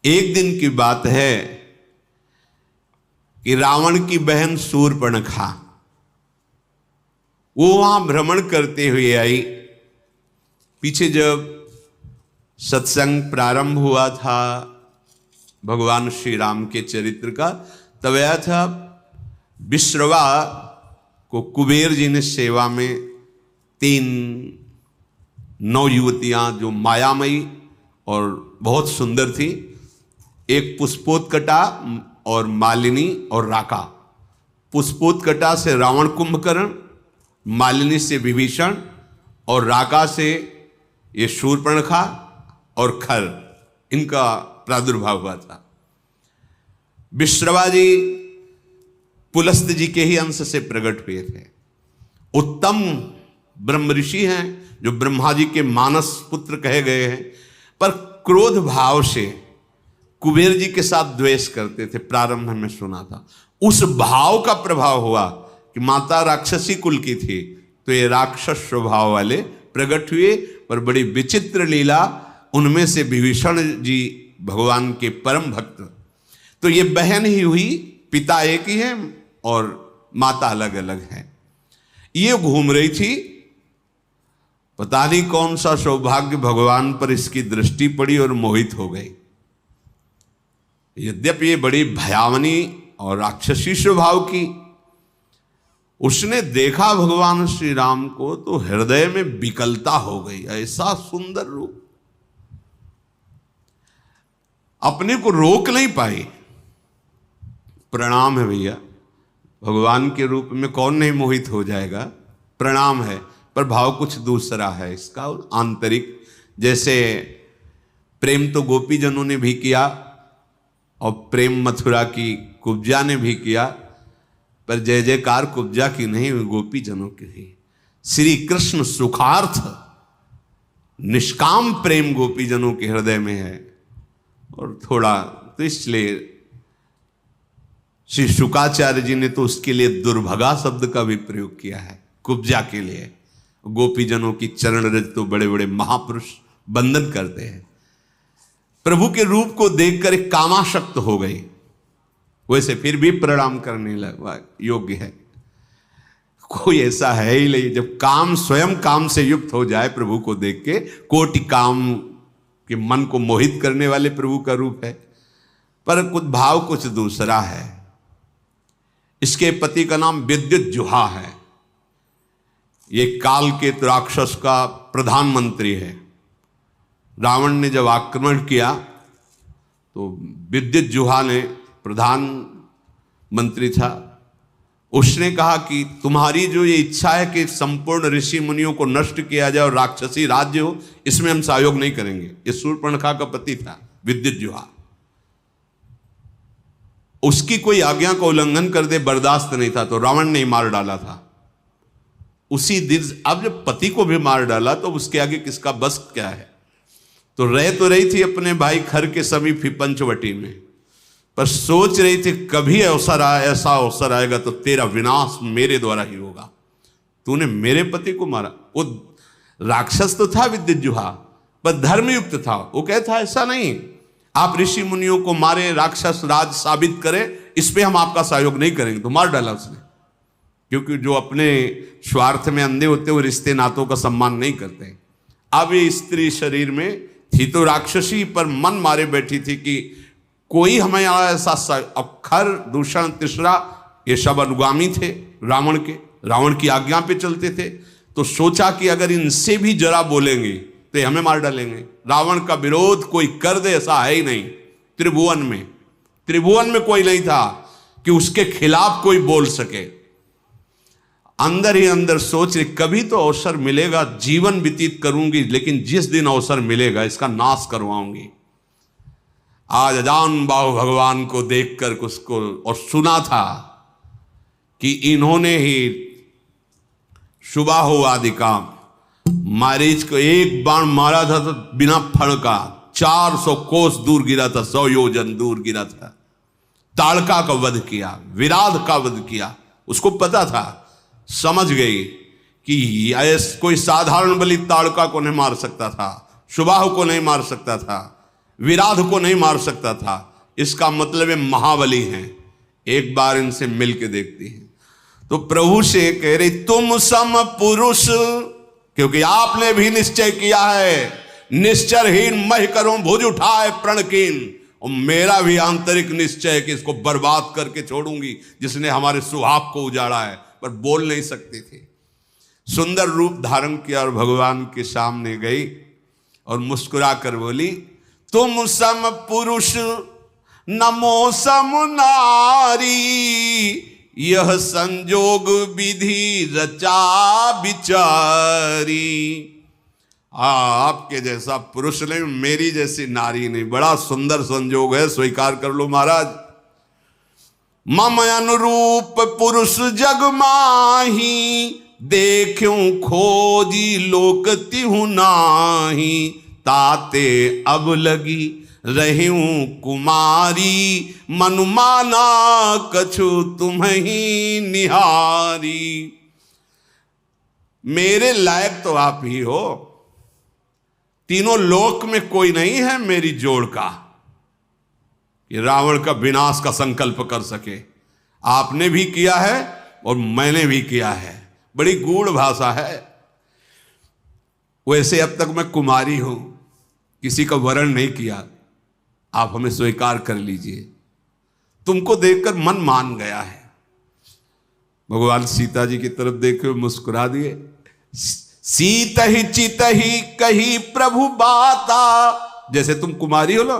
एक दिन की बात है कि रावण की बहन शूर्पणखा वो वहां भ्रमण करते हुए आई। पीछे जब सत्संग प्रारंभ हुआ था भगवान श्री राम के चरित्र का, तब आया था विश्रवा को कुबेर जी ने सेवा में 3 नवयुवतियां जो मायामयी और बहुत सुंदर थी, एक पुष्पोत्कटा और मालिनी और राका। पुष्पोत्कटा से रावण कुंभकर्ण, मालिनी से विभीषण और राका से ये शूर्पणखा और खर, इनका प्रादुर्भाव हुआ था। विश्रवा जी पुलस्त जी के ही अंश से प्रकट हुए थे। उत्तम ब्रह्म ऋषि हैं जो ब्रह्मा जी के मानस पुत्र कहे गए हैं, पर क्रोध भाव से कुबेर जी के साथ द्वेष करते थे। प्रारंभ में सुना था उस भाव का प्रभाव हुआ कि माता राक्षसी कुल की थी, तो ये राक्षस स्वभाव वाले प्रकट हुए। पर बड़ी विचित्र लीला, उनमें से विभीषण जी भगवान के परम भक्त, तो ये बहन ही हुई, पिता एक ही है और माता अलग अलग है। ये घूम रही थी, पता नहीं कौन सा सौभाग्य भगवान पर इसकी दृष्टि पड़ी और मोहित हो गई। यद्यपि ये बड़ी भयावनी और राक्षसी स्वभाव की, उसने देखा भगवान श्री राम को तो हृदय में विकलता हो गई। ऐसा सुंदर रूप, अपने को रोक नहीं पाई। प्रणाम है भैया, भगवान के रूप में कौन नहीं मोहित हो जाएगा, प्रणाम है। पर भाव कुछ दूसरा है इसका आंतरिक। जैसे प्रेम तो गोपीजनों ने भी किया और प्रेम मथुरा की कुब्जा ने भी किया, पर जय जयकार कुब्जा की नहीं, गोपीजनों की ही। श्री कृष्ण सुखार्थ निष्काम प्रेम गोपीजनों के हृदय में है। और थोड़ा तो इसलिए श्री शुकाचार्य जी ने तो उसके लिए दुर्भगा शब्द का भी प्रयोग किया है कुब्जा के लिए। गोपीजनों की चरण रज तो बड़े बड़े महापुरुष बंधन करते हैं। प्रभु के रूप को देखकर एक कामाशक्त हो गई, वैसे फिर भी प्रणाम करने लगा योग्य है। कोई ऐसा है ही नहीं, जब काम स्वयं काम से युक्त हो जाए प्रभु को देख के, कोटि काम के मन को मोहित करने वाले प्रभु का रूप है। पर कुछ भाव कुछ दूसरा है। इसके पति का नाम विद्युज्जुहा है। ये काल के राक्षस का प्रधानमंत्री है। रावण ने जब आक्रमण किया तो विद्युज्जुहा ने, प्रधानमंत्री था, उसने कहा कि तुम्हारी जो ये इच्छा है कि संपूर्ण ऋषि मुनियों को नष्ट किया जाए और राक्षसी राज्य हो, इसमें हम सहयोग नहीं करेंगे। ये शूर्पणखा का पति था विद्युज्जुहा। उसकी कोई आज्ञा का उल्लंघन कर दे बर्दाश्त नहीं था, तो रावण ने मार डाला था उसी दिन। अब जब पति को भी मार डाला तो उसके आगे किसका बस क्या है। तो रही थी अपने भाई खर के समीप ही पंचवटी में, पर सोच रही थी कभी ऐसा अवसर आएगा तो तेरा विनाश मेरे द्वारा ही होगा। तूने मेरे पति को मारा। वो राक्षस तो था विद्युज्जुहा, पर धर्मयुक्त था। वो कहता ऐसा नहीं, आप ऋषि मुनियों को मारे, राक्षस राज साबित करें, इस पे हम आपका सहयोग नहीं करेंगे। तो मार डाला उसने, क्योंकि जो अपने स्वार्थ में अंधे होते वो रिश्ते नातों का सम्मान नहीं करते। अब ये स्त्री शरीर में थी तो राक्षसी, पर मन मारे बैठी थी कि कोई हमें ऐसा अक्षर दूषण तीसरा, ये सब अनुगामी थे रावण के, रावण की आज्ञा पे चलते थे। तो सोचा कि अगर इनसे भी जरा बोलेंगे तो हमें मार डालेंगे। रावण का विरोध कोई कर दे ऐसा है ही नहीं। त्रिभुवन में कोई नहीं था कि उसके खिलाफ कोई बोल सके। अंदर ही अंदर सोच रही कभी तो अवसर मिलेगा, जीवन व्यतीत करूंगी, लेकिन जिस दिन अवसर मिलेगा इसका नाश करवाऊंगी। आज अजान बाहु भगवान को देखकर उसको और सुना था कि इन्होंने ही सुबाहु आदि काम, मारीच को एक बाण मारा था तो बिना फण का 400 कोस दूर गिरा था, 100 योजन दूर गिरा था। ताड़का का वध किया, विराध का वध किया। उसको पता था, समझ गई कि कोई साधारण बलि ताड़का को नहीं मार सकता था, सुबाहु को नहीं मार सकता था। विराध को नहीं मार सकता था। इसका मतलब है महाबली हैं, एक बार इनसे मिल के देखती हैं। तो प्रभु से कह रही तुम सम पुरुष, क्योंकि आपने भी निश्चय किया है, निश्चरहीन मह करूं भुज उठाए प्रणकीन, और मेरा भी आंतरिक निश्चय है कि इसको बर्बाद करके छोड़ूंगी जिसने हमारे सुहाग को उजाड़ा है। पर बोल नहीं सकती थी। सुंदर रूप धारण किया और भगवान के सामने गई और मुस्कुरा कर बोली तुम सम पुरुष नमो सम नारी, यह संजोग विधि रचा बिचारी। आपके जैसा पुरुष नहीं, मेरी जैसी नारी नहीं, बड़ा सुंदर संजोग है, स्वीकार कर लो महाराज। मम अनुरूप पुरुष जग माही, देखूं खोजी लोक तिहु नाही, ताते अब लगी रहूं कुमारी, मनुमाना कछु तुम्हीं निहारी। मेरे लायक तो आप ही हो, तीनों लोक में कोई नहीं है मेरी जोड़ का कि रावण का विनाश का संकल्प कर सके। आपने भी किया है और मैंने भी किया है, बड़ी गूढ़ भाषा है। वैसे अब तक मैं कुमारी हूं, किसी का वरण नहीं किया, आप हमें स्वीकार कर लीजिए। तुमको देखकर मन मान गया है। भगवान सीता जी की तरफ देखे मुस्कुरा दिए। सीत ही चित ही कही प्रभु बाता, जैसे तुम कुमारी हो ना,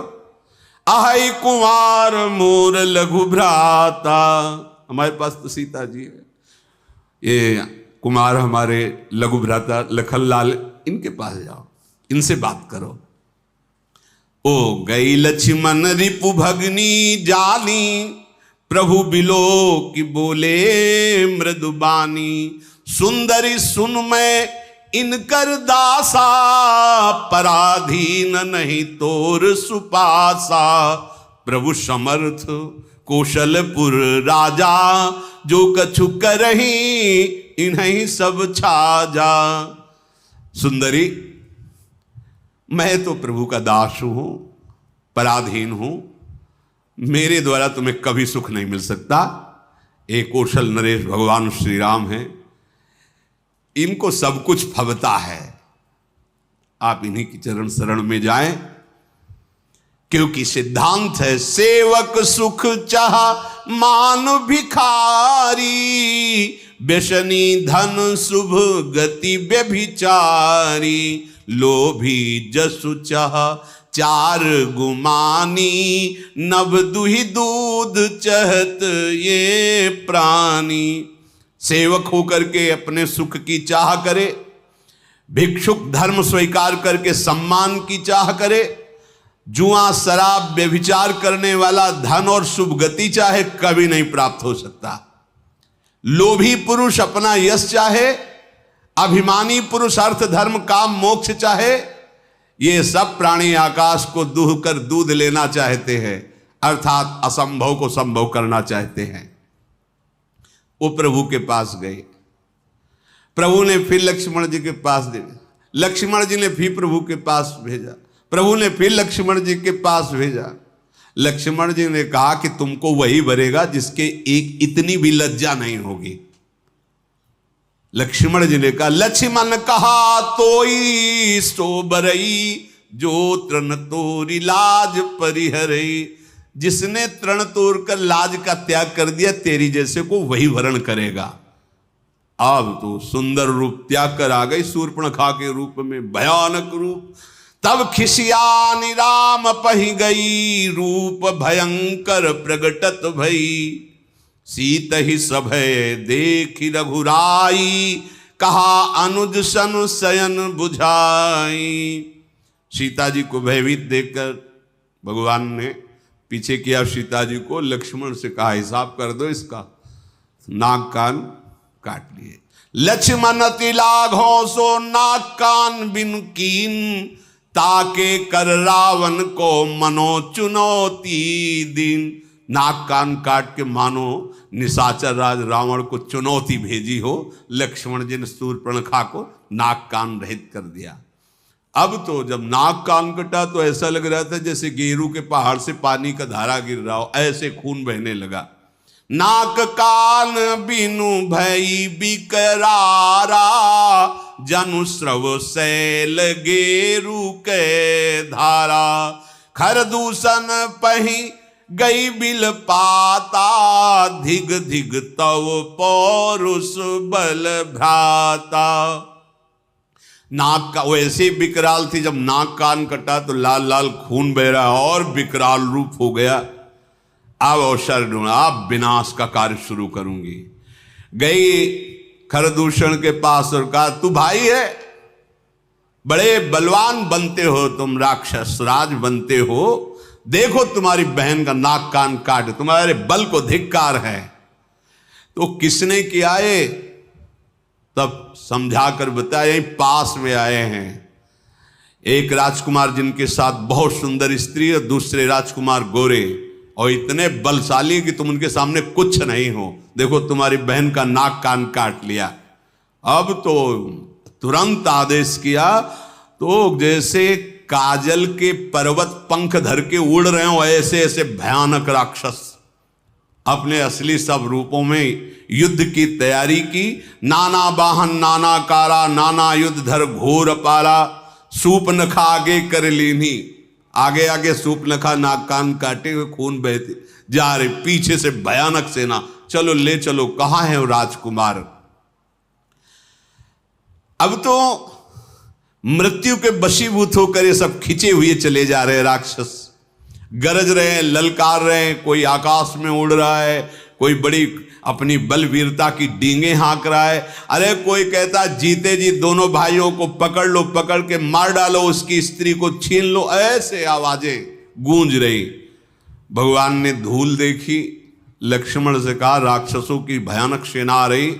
आहै कुमार मोर लघु भ्राता। हमारे पास तो सीता जी है, ये कुमार हमारे लघु भ्राता लखनलाल, इनके पास जाओ, इनसे बात करो। ओ गई लक्ष्मण रिपु भगनी जानी, प्रभु बिलो की बोले मृदुबानी। सुंदरी सुन मैं इनकर दासा, पराधीन नहीं तोर सुपासा। प्रभु समर्थ कौशलपुर राजा, जो कछु करही इन्हीं सब छाजा। सुंदरी, मैं तो प्रभु का दास हूं, पराधीन हूं, मेरे द्वारा तुम्हें कभी सुख नहीं मिल सकता। एक कौशल नरेश भगवान श्री राम हैं, इनको सब कुछ फबता है। आप इन्हीं की चरण शरण में जाएं, क्योंकि सिद्धांत है सेवक सुख चाह मान भिखारी, व्यसनी धन शुभ गति व्यभिचारी। लोभी जसु चाह चार गुमानी, नभ दुहि दूध चहत ये प्राणी। सेवक होकर के अपने सुख की चाह करे, भिक्षुक धर्म स्वीकार करके सम्मान की चाह करे, जुआ शराब व्यभिचार करने वाला धन और शुभ गति चाहे, कभी नहीं प्राप्त हो सकता। लोभी पुरुष अपना यश चाहे, अभिमानी पुरुष अर्थ धर्म काम मोक्ष चाहे, ये सब प्राणी आकाश को दूह कर दूध लेना चाहते हैं, अर्थात असंभव को संभव करना चाहते हैं। वो प्रभु के पास गए, प्रभु ने फिर लक्ष्मण जी के पास दे, लक्ष्मण जी ने फिर प्रभु के पास भेजा, प्रभु ने फिर लक्ष्मण जी के पास भेजा। लक्ष्मण जी ने कहा कि तुमको वही भरेगा जिसके एक इतनी भी लज्जा नहीं होगी। लक्ष्मण जी ने कहा, लक्ष्मण कहा तोई सो बरई, जो तृण तोरी लाज परिहरई। जिसने तृण तोड़ कर लाज का त्याग कर दिया, तेरी जैसे को वही वरण करेगा। अब तो सुंदर रूप त्याग कर आ गई शूर्पणखा के रूप में, भयानक रूप। तब खिसियानी राम पही गई, रूप भयंकर प्रगटत भई। सीत ही सभय देखी रघुराई, कहा अनुज सन शयन बुझाई। सीता जी को भयभीत देखकर भगवान ने पीछे किया सीता जी को, लक्ष्मण से कहा हिसाब कर दो इसका। नाक कान काट लिए। लक्ष्मण तिलाघों सो नाक कान बिन कीन, ताके कर रावण को मनो चुनौती दिन। नाक कान काट के मानो निशाचर राज रावण को चुनौती भेजी हो। लक्ष्मण जी ने शूर्पणखा को नाक कान रहित कर दिया। अब तो जब नाक कान कटा तो ऐसा लग रहा था जैसे गेरू के पहाड़ से पानी का धारा गिर रहा हो, ऐसे खून बहने लगा। नाक कान बिनु भई बिकरारा, जनु स्रव शैल गेरू के धारा। खर दूषण पही गई बिल पाता, धिग धिग तव पौरुष बल भ्राता। नाक का वो ऐसे विकराल थी, जब नाक कान कटा तो लाल लाल खून बह रहा और विकराल रूप हो गया। अब अवसर ढूंढा, अब विनाश का कार्य शुरू करूंगी। गई खरदूषण के पास और कहा, तू भाई है, बड़े बलवान बनते हो तुम, राक्षस राज बनते हो, देखो तुम्हारी बहन का नाक कान काट, तुम्हारे बल को धिक्कार है। तो किसने किया है? तब समझा कर बताया, यही पास में आए हैं एक राजकुमार जिनके साथ बहुत सुंदर स्त्री और दूसरे राजकुमार गोरे, और इतने बलशाली कि तुम उनके सामने कुछ नहीं हो। देखो तुम्हारी बहन का नाक कान काट लिया। अब तो तुरंत आदेश किया, तो जैसे काजल के पर्वत पंख धर के उड़ रहे हो, ऐसे ऐसे भयानक राक्षस अपने असली सब रूपों में युद्ध की तैयारी की। नाना वाहन नाना कारा, नाना युद्ध धर घोर पारा, सूप नखा आगे कर लीनी। आगे आगे सूप नखा नाक कान काटे हुए खून बहते जा रहे, पीछे से भयानक सेना, चलो ले चलो, कहां है वो राजकुमार। अब तो मृत्यु के वशीभूत होकर ये सब खिंचे हुए चले जा रहे राक्षस, गरज रहे हैं, ललकार रहे हैं, कोई आकाश में उड़ रहा है, कोई बड़ी अपनी बलवीरता की डींगे हाँक रहा है। अरे कोई कहता जीते जी दोनों भाइयों को पकड़ लो, पकड़ के मार डालो, उसकी स्त्री को छीन लो, ऐसे आवाजें गूंज रही। भगवान ने धूल देखी, लक्ष्मण से कहा, राक्षसों की भयानक सेना आ रही,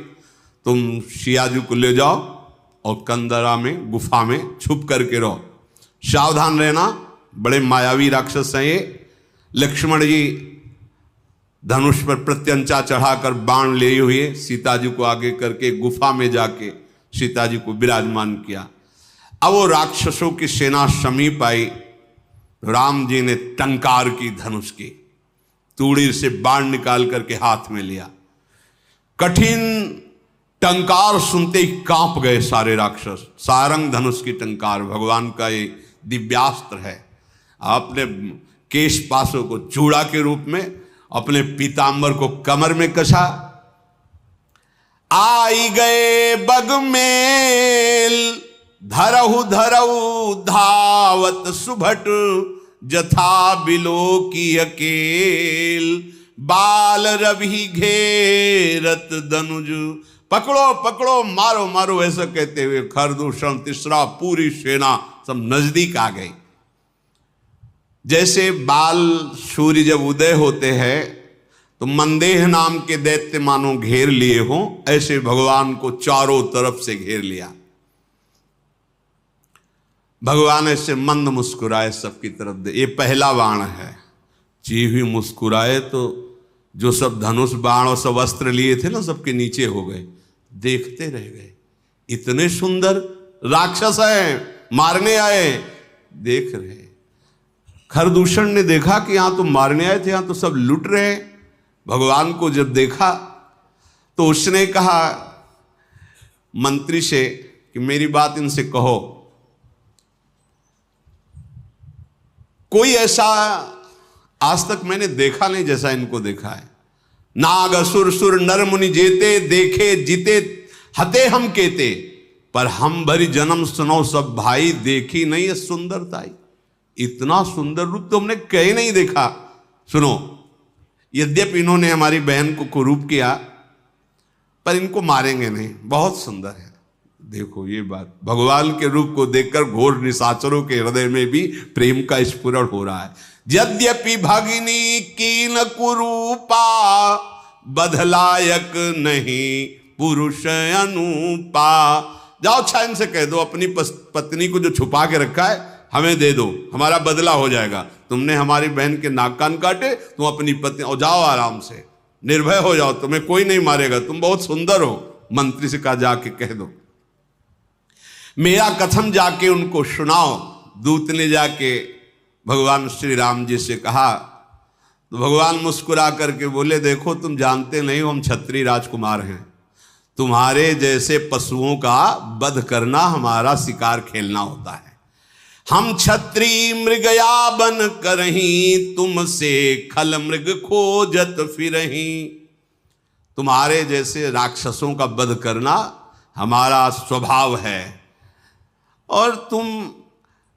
तुम सियाजू को ले जाओ और कंदरा में गुफा में छुप करके रहो, सावधान रहना, बड़े मायावी राक्षस हैं ये। लक्ष्मण जी धनुष पर प्रत्यंचा चढ़ाकर बाण ले हुए सीता जी को आगे करके गुफा में जाके सीता जी को विराजमान किया। अब वो राक्षसों की सेना समीप आई, राम जी ने टंकार की धनुष की, तूड़ी से बाण निकाल करके हाथ में लिया। कठिन टंकार सुनते ही कांप गए सारे राक्षस। सारंग धनुष की टंकार भगवान का ये दिव्यास्त्र है। आपने केश पासों को चूड़ा के रूप में, अपने पीतांबर को कमर में कसा। आई गए बगमेल, धरहु धरहु धावत सुभट, जथा बिलो की अकेल, बाल रवि घेरत दनुज। पकड़ो पकड़ो, मारो मारो, ऐसा कहते हुए खरदूषण तीसरा पूरी सेना सब नजदीक आ गई। जैसे बाल सूर्य जब उदय होते हैं तो मंदेह नाम के दैत्य मानो घेर लिए हों, ऐसे भगवान को चारों तरफ से घेर लिया। भगवान ऐसे मंद मुस्कुराए सबकी तरफ दे, ये पहला बाण है। जीव ही मुस्कुराए तो जो सब धनुष बाण और सब अस्त्र लिए थे ना, सबके नीचे हो गए, देखते रह गए। इतने सुंदर राक्षस हैं, मारने आए, देख रहे। खरदूषण ने देखा कि यहां तो मारने आए थे, यहां तो सब लुट रहे हैं। भगवान को जब देखा तो उसने कहा मंत्री से कि मेरी बात इनसे कहो। कोई ऐसा आज तक मैंने देखा नहीं जैसा इनको देखा है। नाग असुर सुर नर मुनि जेते, देखे जीते हते हम केते, पर हम भरी जन्म सुनो सब भाई, देखी नहीं है सुंदरताई। इतना सुंदर रूप तो हमने कहीं नहीं देखा। सुनो, यद्यपि इन्होंने हमारी बहन को कुरूप किया, पर इनको मारेंगे नहीं, बहुत सुंदर है। देखो ये बात, भगवान के रूप को देखकर घोर निशाचरों के हृदय में भी प्रेम का स्फुरण हो रहा है। यद्यपि भगिनी कीन कुरूपा, बधलायक नहीं पुरुष अनुपा। जाओ छाइन से कह दो अपनी पत्नी को जो छुपा के रखा है हमें दे दो, हमारा बदला हो जाएगा। तुमने हमारी बहन के नाक कान काटे, तुम अपनी पत्नी, और जाओ आराम से, निर्भय हो जाओ, तुम्हें कोई नहीं मारेगा, तुम बहुत सुंदर हो। मंत्री से कहा जाके कह दो। मेरा कथन जाके उनको सुनाओ। दूत ने जाके भगवान श्री राम जी से कहा तो भगवान मुस्कुरा करके बोले, देखो तुम जानते नहीं हो हम क्षत्रिय राजकुमार हैं, तुम्हारे जैसे पशुओं का वध करना हमारा शिकार खेलना होता है। हम क्षत्रिय मृगया बन करही, तुमसे खल मृग खोजत फिरही। तुम्हारे जैसे राक्षसों का वध करना हमारा स्वभाव है, और तुम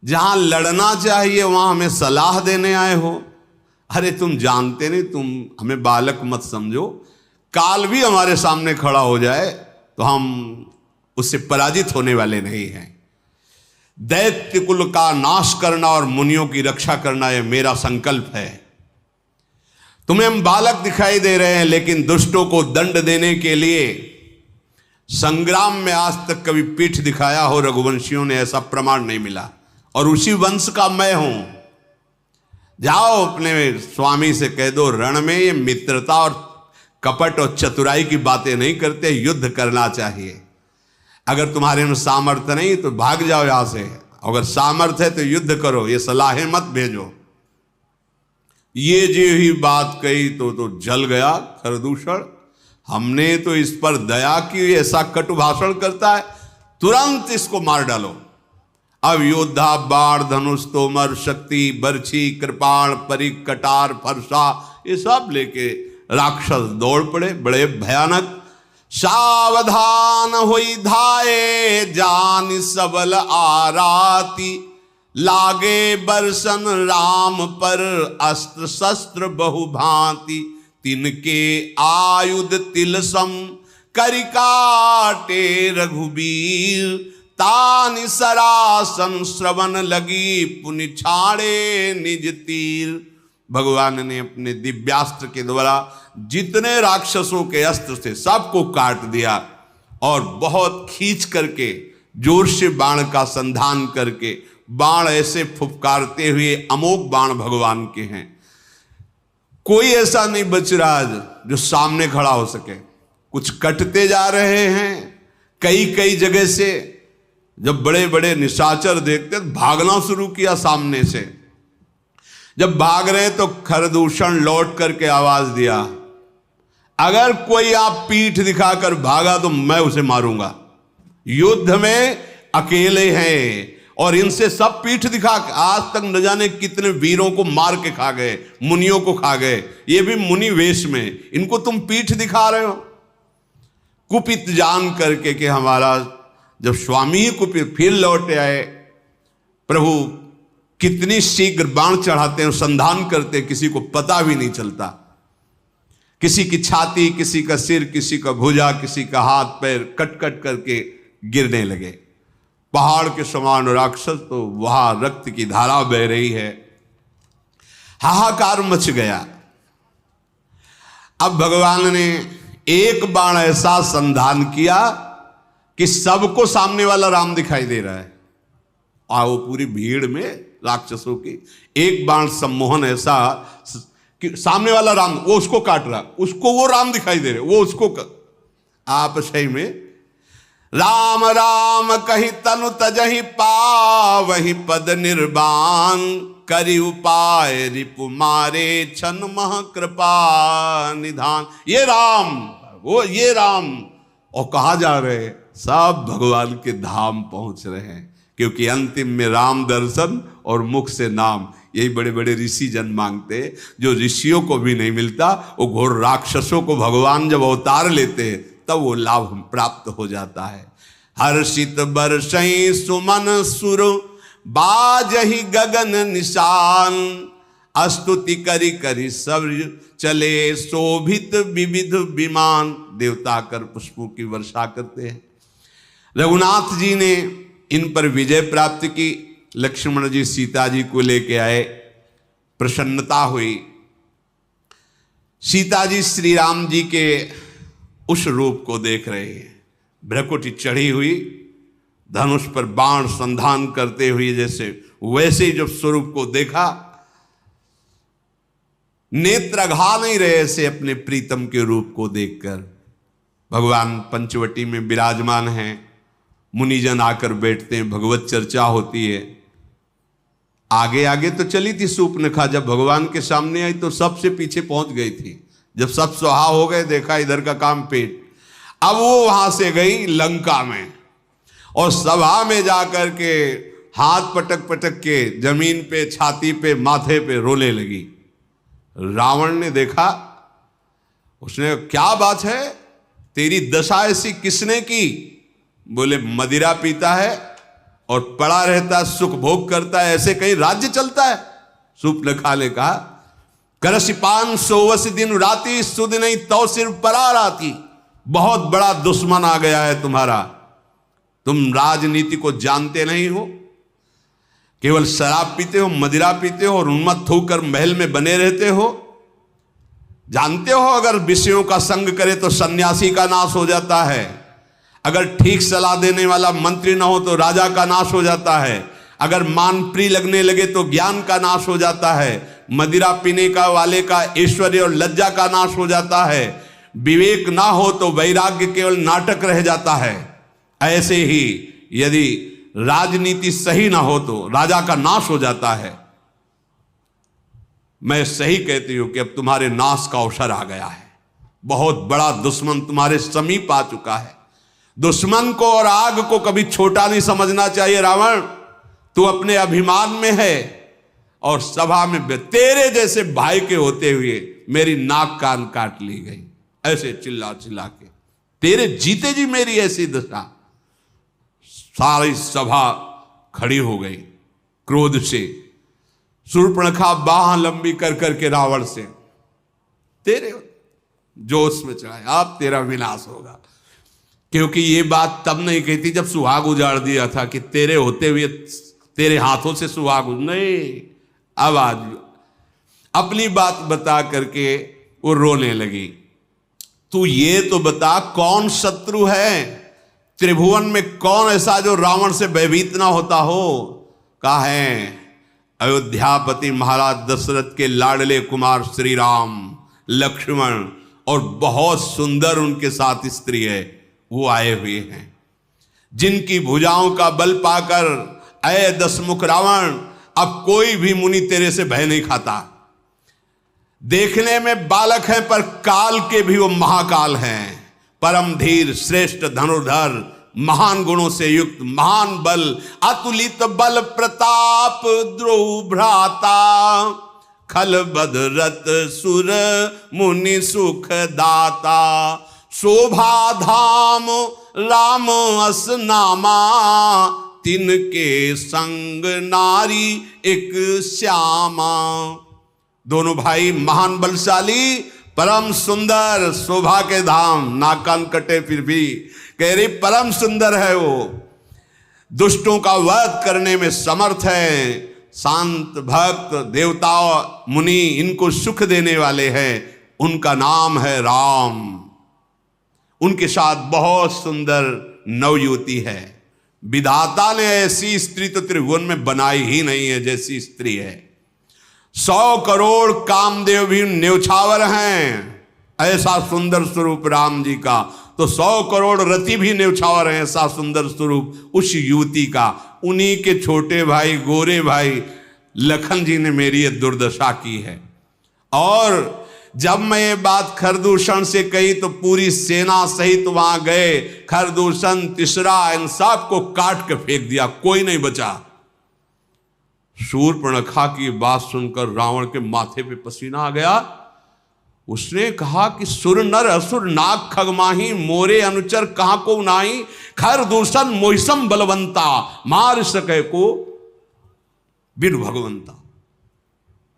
जहां लड़ना चाहिए वहां हमें सलाह देने आए हो। अरे तुम जानते नहीं, तुम हमें बालक मत समझो, काल भी हमारे सामने खड़ा हो जाए तो हम उससे पराजित होने वाले नहीं हैं। दैत्य कुल का नाश करना और मुनियों की रक्षा करना यह मेरा संकल्प है। तुम्हें हम बालक दिखाई दे रहे हैं, लेकिन दुष्टों को दंड देने के लिए संग्राम में आज तक कभी पीठ दिखाया हो रघुवंशियों ने, ऐसा प्रमाण नहीं मिला, और उसी वंश का मैं हूं। जाओ अपने स्वामी से कह दो, रण में ये मित्रता और कपट और चतुराई की बातें नहीं करते, युद्ध करना चाहिए। अगर तुम्हारे में सामर्थ्य नहीं तो भाग जाओ यहां से, अगर सामर्थ्य है तो युद्ध करो, ये सलाहें मत भेजो। ये जो ही बात कही तो जल गया खरदूषण। हमने तो इस पर दया की, ऐसा कटु भाषण करता है, तुरंत इसको मार डालो। अब योद्धा बाण धनुष तोमर शक्ति बर्छी कृपाण परिक कटार फरसा ये सब लेके राक्षस दौड़ पड़े, बड़े भयानक। सावधान होई धाये जान सबल आराती, लागे बरसन राम पर अस्त्र शस्त्र बहुभांति। तिनके आयुध तिलसम करिकाटे रघुबीर, तानि सरासन श्रवण लगी पुनि छाड़े निज तीर। भगवान ने अपने दिव्यास्त्र के द्वारा जितने राक्षसों के अस्त्र थे सबको काट दिया, और बहुत खींच करके जोर से बाण का संधान करके, बाण ऐसे फुफकारते हुए, अमोघ बाण भगवान के हैं, कोई ऐसा नहीं बच रहा आज जो सामने खड़ा हो सके। कुछ कटते जा रहे हैं कई कई जगह से। जब बड़े बड़े निशाचर देखते तो भागना शुरू किया सामने से। जब भाग रहे तो खरदूषण लौट करके आवाज दिया, अगर कोई आप पीठ दिखाकर भागा तो मैं उसे मारूंगा। युद्ध में अकेले हैं और इनसे सब पीठ दिखा, आज तक न जाने कितने वीरों को मार के खा गए, मुनियों को खा गए, ये भी मुनि वेश में, इनको तुम पीठ दिखा रहे हो। कुपित जान करके कि हमारा जब स्वामी ही कुपित, फिर लौटे आए। प्रभु कितनी शीघ्र बाण चढ़ाते हैं, संधान करते हैं, किसी को पता भी नहीं चलता। किसी की छाती, किसी का सिर, किसी का भुजा, किसी का हाथ पैर कट कट करके गिरने लगे। पहाड़ के समान राक्षस, तो वहां रक्त की धारा बह रही है, हाहाकार मच गया। अब भगवान ने एक बाण ऐसा संधान किया कि सबको सामने वाला राम दिखाई दे रहा है, और वो पूरी भीड़ में राक्षसों की एक बाण सम्मोहन ऐसा कि सामने वाला राम, वो उसको काट रहा, उसको वो राम दिखाई दे रहे, वो उसको आप सही में राम राम कही तनु तजहि पावहि पद निर्वाण, करि उपाय रिपु मारे छन मह कृपा निधान। ये राम, वो ये राम, और कहा जा रहे सब भगवान के धाम पहुंच रहे हैं, क्योंकि अंतिम में राम दर्शन और मुख से नाम, यही बड़े बड़े ऋषि जन मांगते, जो ऋषियों को भी नहीं मिलता। वो घोर राक्षसों को भगवान जब अवतार लेते हैं तब वो लाभ प्राप्त हो जाता है। हर्षित बरसई सुमन सुर बाजहि गगन निशान, स्तुति करि करि सब चले शोभित विविध विमान। देवता कर पुष्पों की वर्षा करते हैं। रघुनाथ जी ने इन पर विजय प्राप्त की। लक्ष्मण जी सीता जी को लेके आए, प्रसन्नता हुई। सीता जी श्री राम जी के उस रूप को देख रहे हैं, भ्रकुटी चढ़ी हुई, धनुष पर बाण संधान करते हुए, जैसे वैसे ही जब स्वरूप को देखा, नेत्र घा नहीं रहे ऐसे अपने प्रीतम के रूप को देखकर। भगवान पंचवटी में विराजमान हैं, मुनिजन आकर बैठते हैं, भगवत चर्चा होती है। आगे आगे तो चली थी शूर्पणखा, जब भगवान के सामने आई तो सबसे पीछे पहुंच गई थी। जब सब सुहा हो गए, देखा इधर का काम पेट। अब वो वहां से गई लंका में और सभा में जाकर के हाथ पटक पटक के जमीन पे, छाती पे, माथे पे रोने लगी। रावण ने देखा, उसने क्या बात है, तेरी दशा ऐसी किसने की? बोले मदिरा पीता है और पड़ा रहता है, सुख भोग करता है, ऐसे कहीं राज्य चलता है? शूर्पणखा ने कहा, करसिपान सोवस दिन राती, सुध नहीं तो सिर परार आती। बहुत बड़ा दुश्मन आ गया है तुम्हारा, तुम राजनीति को जानते नहीं हो, केवल शराब पीते हो, मदिरा पीते हो और उन्मत्त होकर महल में बने रहते हो। जानते हो अगर विषयों का संग करे तो सन्यासी का नाश हो जाता है, अगर ठीक सलाह देने वाला मंत्री ना हो तो राजा का नाश हो जाता है, अगर मान प्रिय लगने लगे तो ज्ञान का नाश हो जाता है, मदिरा पीने का वाले का ऐश्वर्य और लज्जा का नाश हो जाता है, विवेक ना हो तो वैराग्य केवल नाटक रह जाता है। ऐसे ही यदि राजनीति सही ना हो तो राजा का नाश हो जाता है। मैं सही कहती हूं कि अब तुम्हारे नाश का अवसर आ गया है, बहुत बड़ा दुश्मन तुम्हारे समीप आ चुका है। दुश्मन को और आग को कभी छोटा नहीं समझना चाहिए। रावण, तू अपने अभिमान में है और सभा में तेरे जैसे भाई के होते हुए मेरी नाक कान काट ली गई, ऐसे चिल्ला चिल्ला के, तेरे जीते जी मेरी ऐसी दशा। सारी सभा खड़ी हो गई क्रोध से। शूर्पणखा बाह लंबी कर करके रावण से, तेरे जोश में चढ़ाए, अब तेरा विनाश होगा। क्योंकि ये बात तब नहीं कहती जब सुहाग उजाड़ दिया था कि तेरे होते हुए तेरे हाथों से सुहाग नहीं। अब आज अपनी बात बता करके वो रोने लगी। तू ये तो बता कौन शत्रु है त्रिभुवन में, कौन ऐसा जो रावण से भयभीत ना होता हो? कहा है अयोध्यापति महाराज दशरथ के लाडले कुमार श्री राम, लक्ष्मण और बहुत सुंदर उनके साथ स्त्री है, वो आए हुए हैं, जिनकी भुजाओं का बल पाकर अय दशमुख रावण अब कोई भी मुनि तेरे से भय नहीं खाता। देखने में बालक हैं पर काल के भी वो महाकाल हैं, परम धीर श्रेष्ठ धनुर्धर, महान गुणों से युक्त, महान बल, अतुलित बल प्रताप, द्रोह भ्राता, खल बदरत सुर मुनि सुख दाता, शोभा धाम राम अस नामा, तिनके संग नारी एक श्यामा। दोनों भाई महान बलशाली, परम सुंदर, शोभा के धाम, नाक कान कटे फिर भी कह रही परम सुंदर है वो, दुष्टों का वध करने में समर्थ है, शांत भक्त, देवता मुनि इनको सुख देने वाले हैं, उनका नाम है राम। उनके साथ बहुत सुंदर नवयुवती है। विधाता ने ऐसी स्त्री तो त्रिभुवन में बनाई ही नहीं है जैसी स्त्री है। 100 करोड़ कामदेव भी न्यौछावर हैं, ऐसा सुंदर स्वरूप राम जी का, तो 100 करोड़ रति भी न्यौछावर हैं, ऐसा सुंदर स्वरूप उस युवती का। उन्हीं के छोटे भाई गोरे भाई लखन जी ने मेरी ये दुर्दशा की है। और जब मैं ये बात खरदूषण से कही तो पूरी सेना सहित वहां गए, खरदूषण, तीसरा, इन सब को काट के फेंक दिया, कोई नहीं बचा। शूर्पणखा की बात सुनकर रावण के माथे पे पसीना आ गया। उसने कहा कि सुर नर असुर नाग खगमाही, मोरे अनुचर कहां को नाही, खरदूषण मोहिसम बलवंता, मार सके को बिनु भगवंता।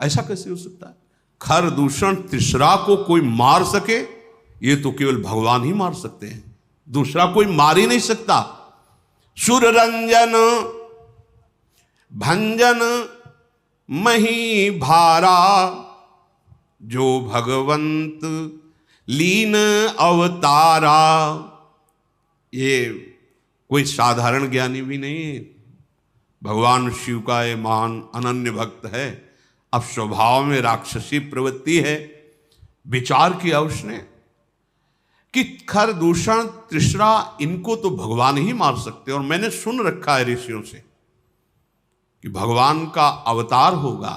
ऐसा कैसे हो सकता है? खरदूषण तीसरा को कोई मार सके, ये तो केवल भगवान ही मार सकते हैं, दूसरा कोई मार ही नहीं सकता। सुर रंजन भंजन मही भारा, जो भगवंत लीन अवतारा। ये कोई साधारण ज्ञानी भी नहीं है, भगवान शिव का ये महान अनन्य भक्त है। अब स्वभाव में राक्षसी प्रवृत्ति है। विचार किया उसने कि खर, दूषण, तृष्णा, इनको तो भगवान ही मार सकते हैं। और मैंने सुन रखा है ऋषियों से कि भगवान का अवतार होगा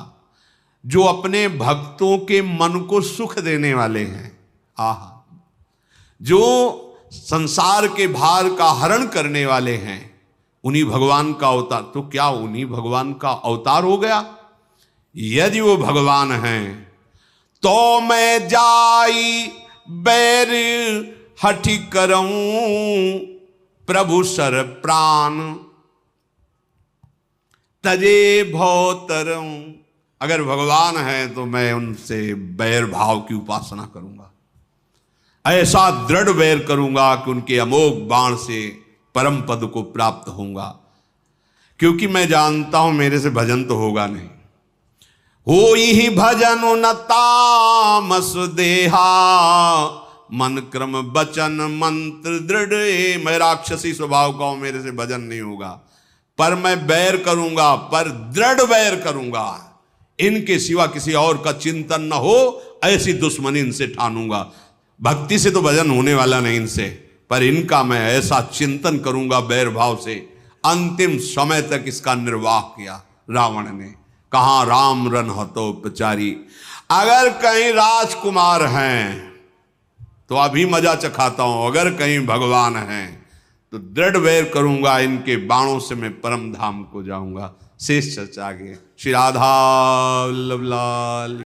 जो अपने भक्तों के मन को सुख देने वाले हैं। आहा, जो संसार के भार का हरण करने वाले हैं, उन्हीं भगवान का अवतार। तो क्या उन्हीं भगवान का अवतार हो गया? यदि वो भगवान हैं तो मैं जाई बैर हठि करऊं, प्रभु सर प्राण तजे भौतरऊं। अगर भगवान है तो मैं उनसे बैर भाव की उपासना करूंगा, ऐसा दृढ़ बैर करूंगा कि उनके अमोघ बाण से परम पद को प्राप्त होऊंगा, क्योंकि मैं जानता हूं मेरे से भजन तो होगा नहीं। हो ही भजन न तामस देहा, मन क्रम वचन मंत्र दृढ़। मैं राक्षसी स्वभाव का हूं, मेरे से भजन नहीं होगा, पर मैं बैर करूंगा, पर दृढ़ बैर करूंगा। इनके सिवा किसी और का चिंतन न हो, ऐसी दुश्मनी इनसे ठानूंगा। भक्ति से तो भजन होने वाला नहीं इनसे, पर इनका मैं ऐसा चिंतन करूंगा बैर भाव से। अंतिम समय तक इसका निर्वाह किया रावण ने। कहां राम रन हतोपचारी। अगर कहीं राजकुमार हैं तो अभी मजा चखाता हूं, अगर कहीं भगवान हैं तो दृढ़ वैर करूंगा, इनके बाणों से मैं परम धाम को जाऊंगा। शेष चर्चा आगे। श्री राधा वल्लभ लाल।